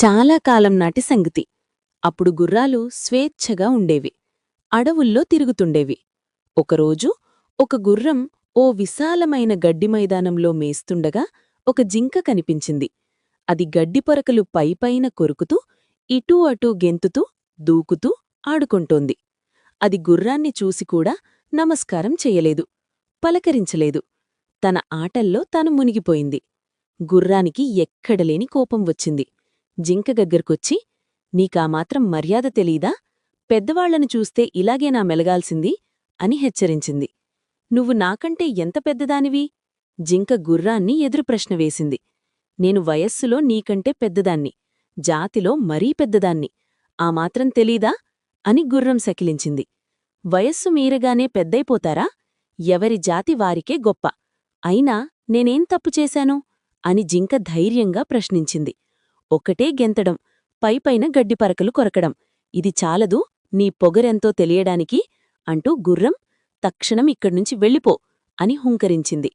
చాలా కాలం నాటి సంగతి. అప్పుడు గుర్రాలు స్వేచ్ఛగా ఉండేవి. అడవుల్లో తిరుగుతుండేవి. ఒకరోజు ఒక గుర్రం ఓ విశాలమైన గడ్డి మైదానంలో మేస్తుండగా ఒక జింక కనిపించింది. అది గడ్డిపొరకలు పైపైన కొరుకుతూ ఇటూ అటూ గెంతుతూ దూకుతూ ఆడుకుంటోంది. అది గుర్రాన్ని చూసికూడా నమస్కారం చెయ్యలేదు, పలకరించలేదు. తన ఆటల్లో తను మునిగిపోయింది. గుర్రానికి ఎక్కడలేని కోపం వచ్చింది. జింక దగ్గరకొచ్చి, నీకామాత్రం మర్యాద తెలీదా? పెద్దవాళ్లను చూస్తే ఇలాగేనా మెలగాల్సింది? అని హెచ్చరించింది. నువ్వు నాకంటే ఎంత పెద్దదానివి? జింక గుర్రాన్ని ఎదురు ప్రశ్న వేసింది. నేను వయస్సులో నీకంటే పెద్దదాన్ని, జాతిలో మరీ పెద్దదాన్ని. ఆ మాత్రం తెలీదా? అని గుర్రం సకిలించింది. వయస్సు మీరగానే పెద్దయిపోతారా? ఎవరి జాతి వారికే గొప్ప. అయినా నేనేం తప్పు చేశాను? అని జింక ధైర్యంగా ప్రశ్నించింది. ఒకటే గెంతడం, పైపైన గడ్డిపరకలు కొరకడం, ఇది చాలదు నీ పొగరెంతో తెలియడానికి అంటూ గుర్రం, తక్షణం ఇక్కడ్నుంచి వెళ్ళిపో అని హుంకరించింది.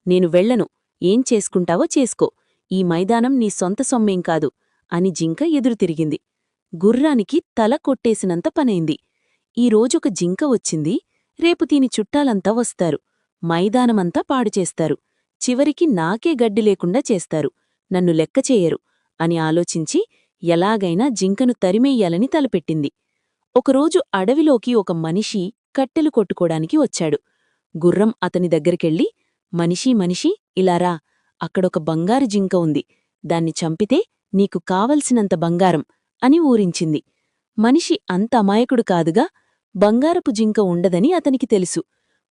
నేను వెళ్లను, ఏం చేసుకుంటావో చేసుకో, ఈ మైదానం నీ సొంత సొమ్మేం కాదు అని జింక ఎదురుతిరిగింది. గుర్రానికి తల కొట్టేసినంత పనైంది. ఈరోజొక జింక వచ్చింది, రేపు దీని చుట్టాలంతా వస్తారు, మైదానమంతా పాడుచేస్తారు, చివరికి నాకే గడ్డి లేకుండా చేస్తారు, నన్ను లెక్కచేయరు అని ఆలోచించి ఎలాగైనా జింకను తరిమెయ్యాలని తలపెట్టింది. ఒకరోజు అడవిలోకి ఒక మనిషి కట్టెలు కొట్టుకోడానికి వచ్చాడు. గుర్రం అతని దగ్గరికెళ్ళి, మనిషీ మనిషీ, ఇలారా, అక్కడొక బంగారు జింక ఉంది, దాన్ని చంపితే నీకు కావలసినంత బంగారం అని ఊరించింది. మనిషి అంత అమాయకుడు కాదుగా, బంగారపు జింక ఉండదని అతనికి తెలుసు.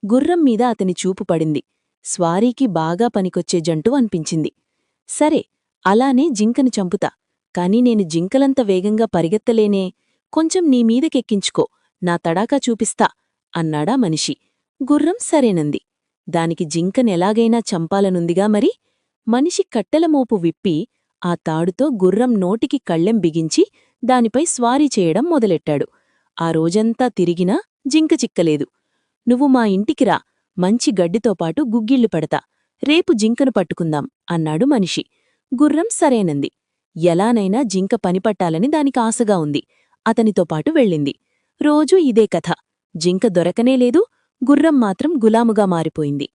గుర్రం మీద అతని చూపు పడింది. స్వారీకి బాగా పనికొచ్చే జంటు అనిపించింది. సరే, అలానే జింకను చంపుతా, కాని నేను జింకలంత వేగంగా పరిగెత్తలేనే, కొంచెం నీమీదకెక్కించుకో, నా తడాకా చూపిస్తా అన్నాడా మనిషి. గుర్రం సరేనంది. దానికి జింకనెలాగైనా చంపాలనుందిగా మరి. మనిషి కట్టెలమోపు విప్పి ఆ తాడుతో గుర్రం నోటికి కళ్ళెం బిగించి దానిపై స్వారీ చేయడం మొదలెట్టాడు. ఆ రోజంతా తిరిగినా జింక చిక్కలేదు. నువ్వు మా ఇంటికిరా, మంచి గడ్డితోపాటు గుగ్గిళ్లు పెడతా, రేపు జింకను పట్టుకుందాం అన్నాడు మనిషి. గుర్రం సరేనంది. ఎలానైనా జింక పనిపట్టాలని దానికి ఆశగా ఉంది. అతనితో పాటు వెళ్ళింది. రోజూ ఇదే కథ. జింక దొరకనేలేదు, గుర్రం మాత్రం గులాముగా మారిపోయింది.